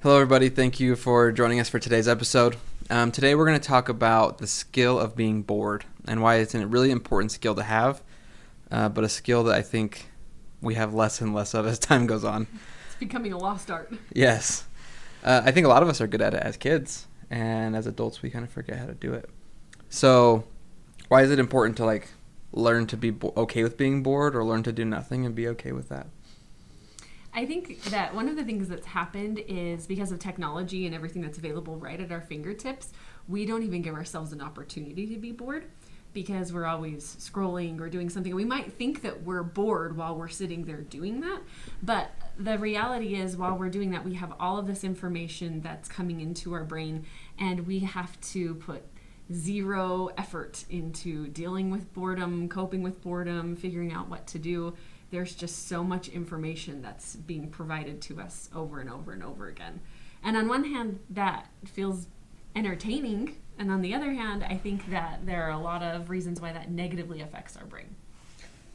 Hello, everybody. Thank you for joining us for today's episode. Today, we're going to talk about the skill of being bored and why it's a really important skill to have, but a skill that I think we have less and less of as time goes on. It's becoming a lost art. Yes. I think a lot of us are good at it as kids, and as adults, we kind of forget how to do it. So, why is it important to learn to be okay with being bored, or learn to do nothing and be okay with that? I think that one of the things that's happened is because of technology and everything that's available right at our fingertips, we don't even give ourselves an opportunity to be bored because we're always scrolling or doing something. We might think that we're bored while we're sitting there doing that, but the reality is while we're doing that, we have all of this information that's coming into our brain, and we have to put zero effort into dealing with boredom, coping with boredom, figuring out what to do. There's just so much information that's being provided to us over and over and over again. And on one hand, that feels entertaining. And on the other hand, I think that there are a lot of reasons why that negatively affects our brain.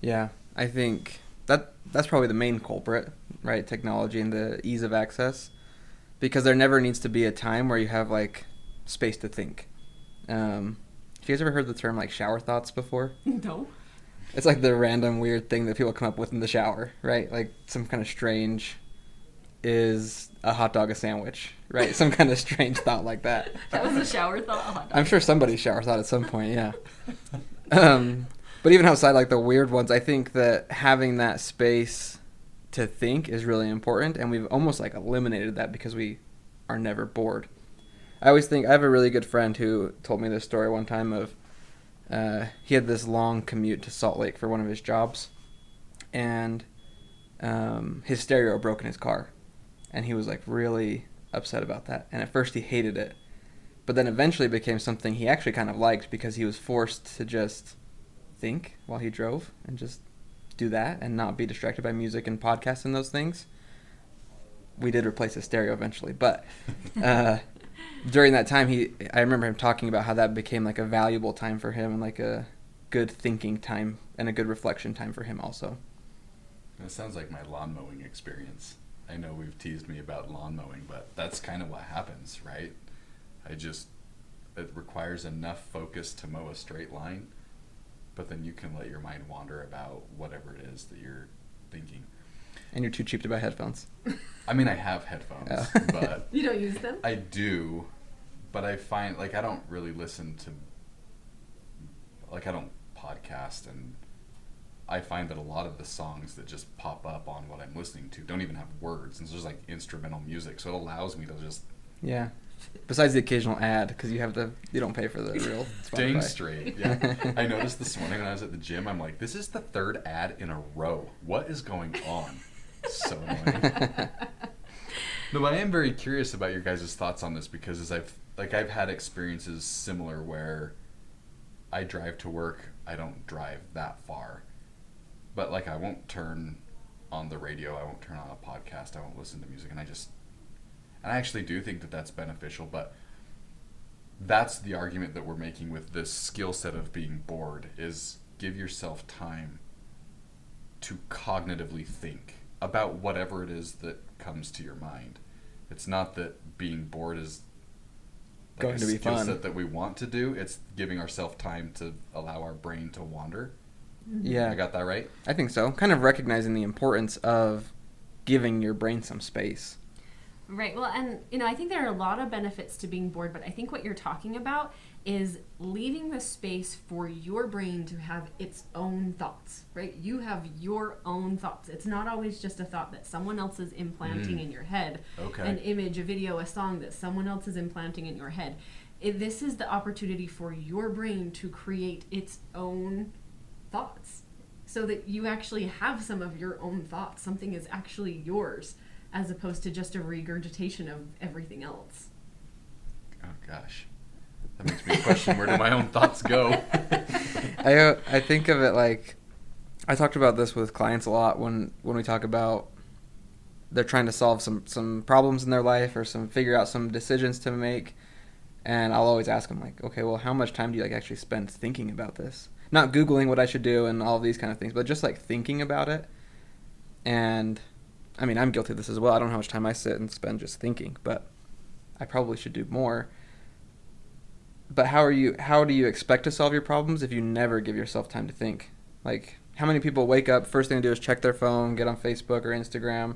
Yeah, I think that's probably the main culprit, right? Technology and the ease of access. Because there never needs to be a time where you have, space to think. Have you guys ever heard the term, shower thoughts before? No. It's like the random weird thing that people come up with in the shower, right? Like some kind of strange, is a hot dog a sandwich, right? Some kind of strange thought like that. That was a shower thought? A hot dog. I'm sure somebody's shower thought at some point, yeah. But even outside, the weird ones, I think that having that space to think is really important, and we've almost eliminated that because we are never bored. I always think, I have a really good friend who told me this story one time of, he had this long commute to Salt Lake for one of his jobs, and his stereo broke in his car, and he was really upset about that. And at first he hated it, but then eventually it became something he actually kind of liked because he was forced to just think while he drove and just do that and not be distracted by music and podcasts and those things. We did replace his stereo eventually, but during that time, I remember him talking about how that became a valuable time for him and a good thinking time and a good reflection time for him also. That sounds like my lawn mowing experience. I know we've teased me about lawn mowing, but that's kind of what happens, right? It requires enough focus to mow a straight line, but then you can let your mind wander about whatever it is that you're thinking. And you're too cheap to buy headphones. I mean, I have headphones, but... You don't use them? I do, but I find, I don't really listen to... I don't podcast, and I find that a lot of the songs that just pop up on what I'm listening to don't even have words, and it's just, instrumental music, so it allows me to just... Yeah. Besides the occasional ad, because you don't pay for the real Spotify. Dang straight, yeah. I noticed this morning when I was at the gym, I'm like, this is the third ad in a row. What is going on? So annoying. No, but I am very curious about your guys' thoughts on this because as I've had experiences similar where I drive to work. I don't drive that far, but I won't turn on the radio. I won't turn on a podcast. I won't listen to music, and I actually do think that that's beneficial. But that's the argument that we're making with this skill set of being bored: is give yourself time to cognitively think about whatever it is that comes to your mind. It's not that being bored is going to be fun. A skill set that we want to do. It's giving ourselves time to allow our brain to wander. Yeah. I got that right? I think so. Kind of recognizing the importance of giving your brain some space. Right. Well, and, I think there are a lot of benefits to being bored, but I think what you're talking about is leaving the space for your brain to have its own thoughts, right? You have your own thoughts. It's not always just a thought that someone else is implanting in your head. Okay. An image, a video, a song that someone else is implanting in your head. This is the opportunity for your brain to create its own thoughts so that you actually have some of your own thoughts. Something is actually yours, as opposed to just a regurgitation of everything else. Oh, gosh. That makes me question where do my own thoughts go? I think of it I talked about this with clients a lot when we talk about they're trying to solve some problems in their life or figure out some decisions to make. And I'll always ask them okay, well, how much time do you actually spend thinking about this? Not Googling what I should do and all of these kind of things, but just thinking about it. And I mean, I'm guilty of this as well. I don't know how much time I sit and spend just thinking, but I probably should do more. But how do you expect to solve your problems if you never give yourself time to think? Like, how many people wake up, first thing to do is check their phone, get on Facebook or Instagram,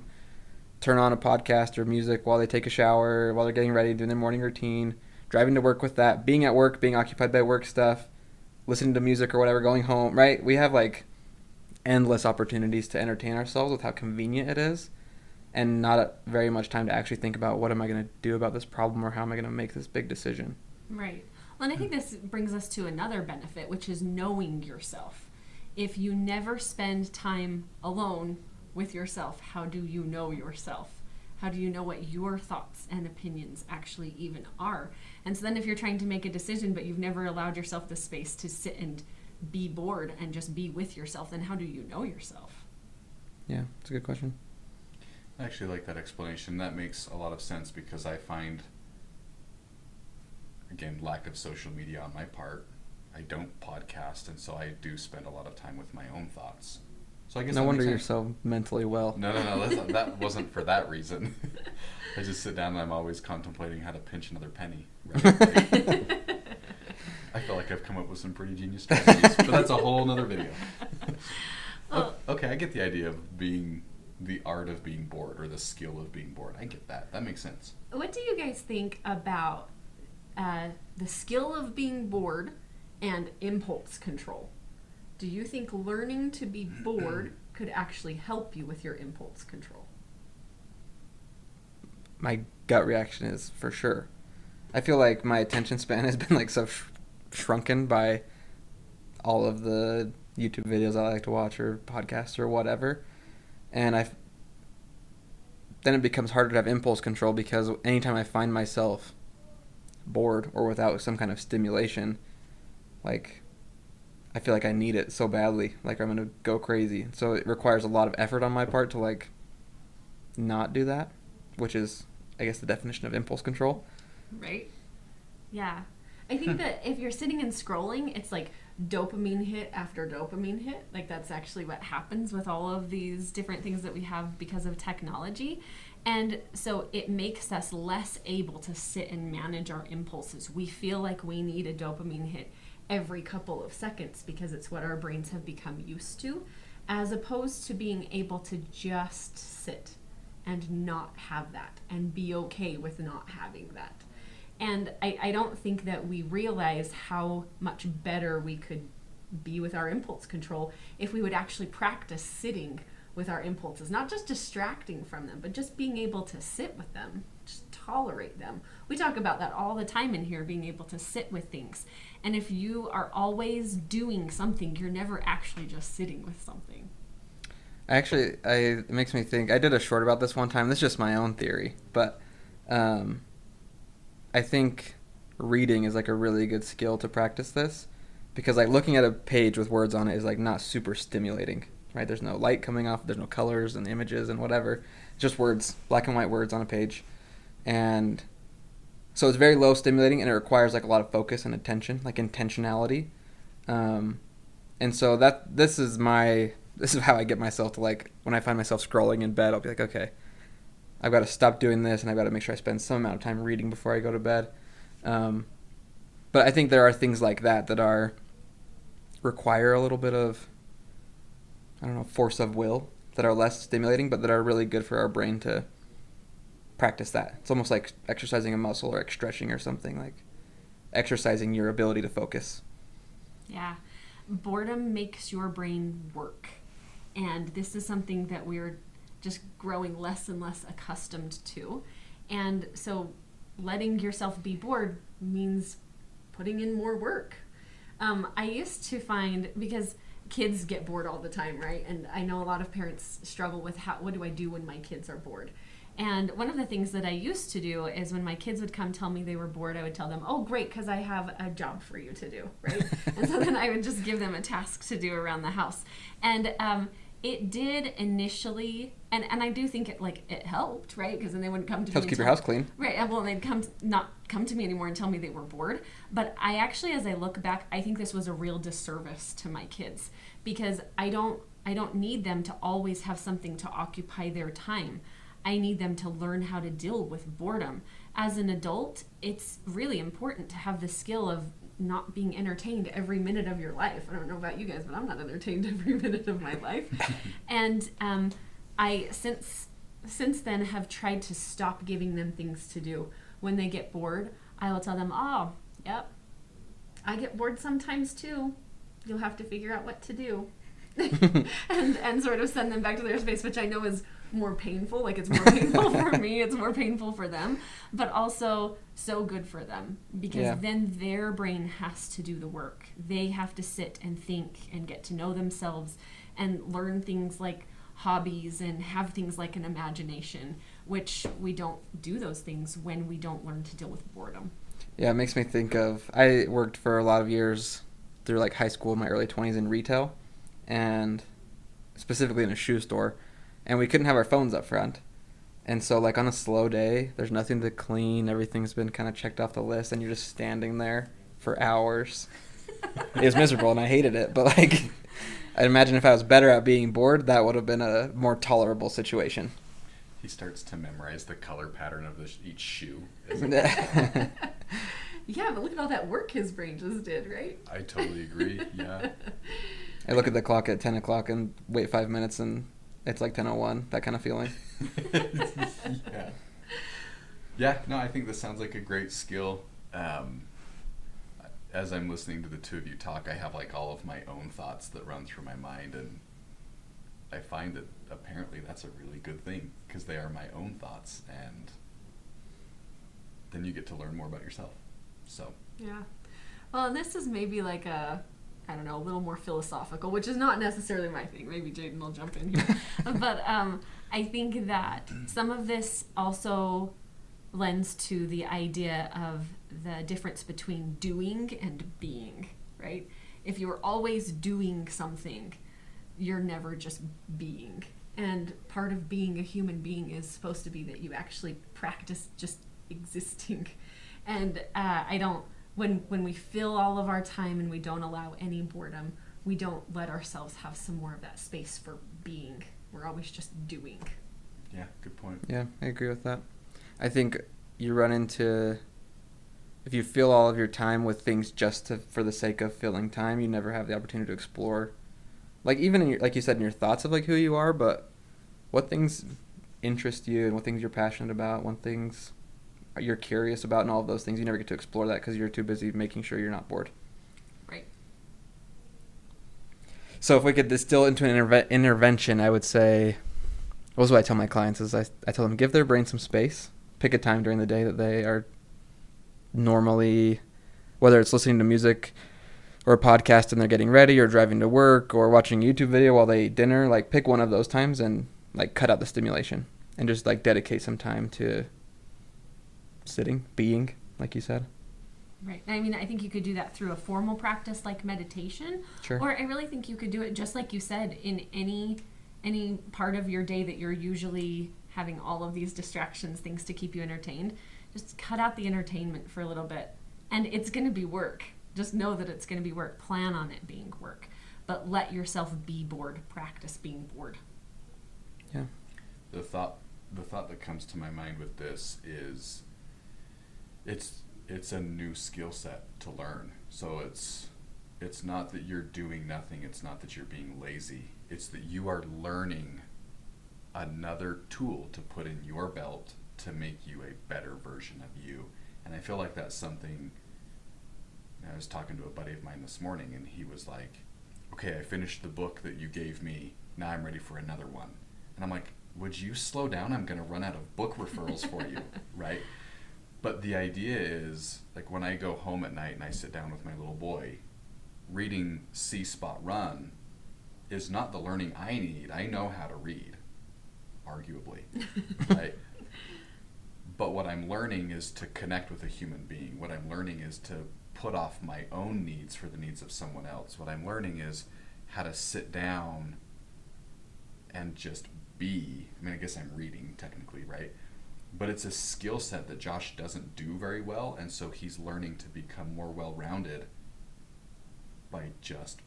turn on a podcast or music while they take a shower, while they're getting ready, doing their morning routine, driving to work with that, being at work, being occupied by work stuff, listening to music or whatever, going home, right? We have like endless opportunities to entertain ourselves with how convenient it is, and not very much time to actually think about what am I going to do about this problem, or how am I going to make this big decision. Right. Well, and I think this brings us to another benefit, which is knowing yourself. If you never spend time alone with yourself, how do you know yourself? How do you know what your thoughts and opinions actually even are? And so then if you're trying to make a decision, but you've never allowed yourself the space to sit and be bored and just be with yourself, then how do you know yourself? Yeah, it's a good question. I actually like that explanation. That makes a lot of sense, because I find, again, lack of social media on my part. I don't podcast, and so I do spend a lot of time with my own thoughts. So I guess no wonder you're so mentally well. No, that wasn't for that reason. I just sit down and I'm always contemplating how to pinch another penny. Right? I feel like I've come up with some pretty genius strategies, but that's a whole nother video. Okay, I get the idea of being the art of being bored, or the skill of being bored. I get that. That makes sense. What do you guys think about the skill of being bored and impulse control? Do you think learning to be bored could actually help you with your impulse control? My gut reaction is for sure. I feel like my attention span has been like so shrunken by all of the YouTube videos I like to watch, or podcasts or whatever. And then it becomes harder to have impulse control, because anytime I find myself bored or without some kind of stimulation, like, I feel like I need it so badly, like I'm going to go crazy. So it requires a lot of effort on my part to like not do that, which is, I guess, the definition of impulse control. Right? Yeah. I think that if you're sitting and scrolling, it's like dopamine hit after dopamine hit. Like, that's actually what happens with all of these different things that we have because of technology. And so it makes us less able to sit and manage our impulses. We feel like we need a dopamine hit every couple of seconds because it's what our brains have become used to, as opposed to being able to just sit and not have that and be okay with not having that. And I don't think that we realize how much better we could be with our impulse control if we would actually practice sitting with our impulses, not just distracting from them, but just being able to sit with them, just tolerate them. We talk about that all the time in here, being able to sit with things. And if you are always doing something, you're never actually just sitting with something. It makes me think, I did a short about this one time. This is just my own theory, but I think reading is like a really good skill to practice this, because like looking at a page with words on it is like not super stimulating, right? There's no light coming off, there's no colors and images and whatever. It's just words, black and white words on a page. And so it's very low stimulating, and it requires like a lot of focus and attention, like intentionality. And so this is how I get myself to, like, when I find myself scrolling in bed, I'll be like, okay, I've got to stop doing this, and I've got to make sure I spend some amount of time reading before I go to bed. But I think there are things like that require a little bit of, I don't know, force of will, that are less stimulating, but that are really good for our brain to practice that. It's almost like exercising a muscle, or like stretching or something, like exercising your ability to focus. Yeah. Boredom makes your brain work. And this is something that we're just growing less and less accustomed to. And so letting yourself be bored means putting in more work. I used to find, because kids get bored all the time, right? And I know a lot of parents struggle with what do I do when my kids are bored? And one of the things that I used to do is when my kids would come tell me they were bored, I would tell them, oh, great, because I have a job for you to do, right? And so then I would just give them a task to do around the house. And it did initially, and I do think it helped, right? Because then they wouldn't come to me. Helps keep your house clean. Right. Well, they'd not come to me anymore and tell me they were bored. But I actually, as I look back, I think this was a real disservice to my kids, because I don't I don't need them to always have something to occupy their time. I need them to learn how to deal with boredom. As an adult, it's really important to have the skill of not being entertained every minute of your life. I don't know about you guys, but I'm not entertained every minute of my life. And I, since then, have tried to stop giving them things to do. When they get bored, I will tell them, oh, yep, I get bored sometimes too. You'll have to figure out what to do. and sort of send them back to their space, which I know is more painful. Like, it's more painful for me, it's more painful for them, but also so good for them, because then their brain has to do the work. They have to sit and think and get to know themselves and learn things like hobbies and have things like an imagination, which we don't do those things when we don't learn to deal with boredom. Yeah, it makes me think of, I worked for a lot of years through like high school, my early 20s in retail, and specifically in a shoe store, and we couldn't have our phones up front. And so like on a slow day, there's nothing to clean, everything's been kind of checked off the list, and you're just standing there for hours. It was miserable and I hated it, but like I imagine if I was better at being bored, that would have been a more tolerable situation. He starts to memorize the color pattern of each shoe. Yeah, but look at all that work his brain just did, right? I totally agree, yeah. I look at the clock at 10 o'clock and wait 5 minutes and it's like 10:01, that kind of feeling. Yeah. Yeah, no, I think this sounds like a great skill. As I'm listening to the two of you talk, I have like all of my own thoughts that run through my mind, and I find that apparently that's a really good thing, because they are my own thoughts, and then you get to learn more about yourself. So yeah. Well, and this is maybe like a little more philosophical, which is not necessarily my thing. Maybe Jaden will jump in here. But I think that some of this also lends to the idea of the difference between doing and being, right? If you're always doing something, you're never just being. And part of being a human being is supposed to be that you actually practice just existing. And when we fill all of our time and we don't allow any boredom, we don't let ourselves have some more of that space for being. We're always just doing. yeah, good point. Yeah, I agree with that. I think you run into, if you fill all of your time with things just for the sake of filling time, you never have the opportunity to explore, like even in your, like you said, in your thoughts of like who you are, but what things interest you and what things you're passionate about, what things you're curious about, and all of those things, you never get to explore that because you're too busy making sure you're not bored. Right. So if we could distill into an intervention, I would say, what is what I tell my clients is I tell them, give their brain some space, pick a time during the day that they are normally, whether it's listening to music or a podcast and they're getting ready, or driving to work, or watching a YouTube video while they eat dinner, like pick one of those times and like cut out the stimulation and just like dedicate some time to sitting, being, like you said. Right. I mean, I think you could do that through a formal practice like meditation. Sure. Or I really think you could do it just like you said, in any part of your day that you're usually having all of these distractions, things to keep you entertained. Just cut out the entertainment for a little bit. And it's going to be work. Just know that it's going to be work. Plan on it being work. But let yourself be bored. Practice being bored. Yeah. The thought that comes to my mind with this is it's a new skill set to learn. So it's not that you're doing nothing, it's not that you're being lazy. It's that you are learning another tool to put in your belt to make you a better version of you. And I feel like that's something, I was talking to a buddy of mine this morning, and he was like, okay, I finished the book that you gave me, now I'm ready for another one. And I'm like, would you slow down? I'm going to run out of book referrals for you, right? But the idea is, like, when I go home at night and I sit down with my little boy, reading See Spot Run is not the learning I need. I know how to read, arguably, right? But what I'm learning is to connect with a human being. What I'm learning is to put off my own needs for the needs of someone else. What I'm learning is how to sit down and just be. I mean, I guess I'm reading technically, right? But it's a skill set that Josh doesn't do very well, and so he's learning to become more well-rounded by just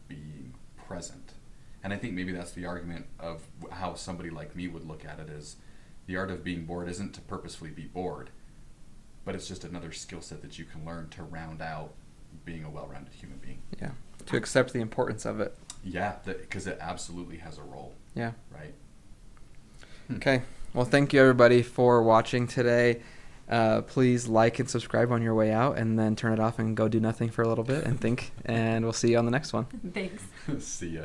being present. And I think maybe that's the argument of how somebody like me would look at it, is the art of being bored isn't to purposefully be bored, but it's just another skill set that you can learn to round out being a well-rounded human being. Yeah. To accept the importance of it. Yeah, because it absolutely has a role. Yeah. Right? Okay. Well, thank you everybody for watching today. Please like and subscribe on your way out, and then turn it off and go do nothing for a little bit and think. And we'll see you on the next one. Thanks. See ya.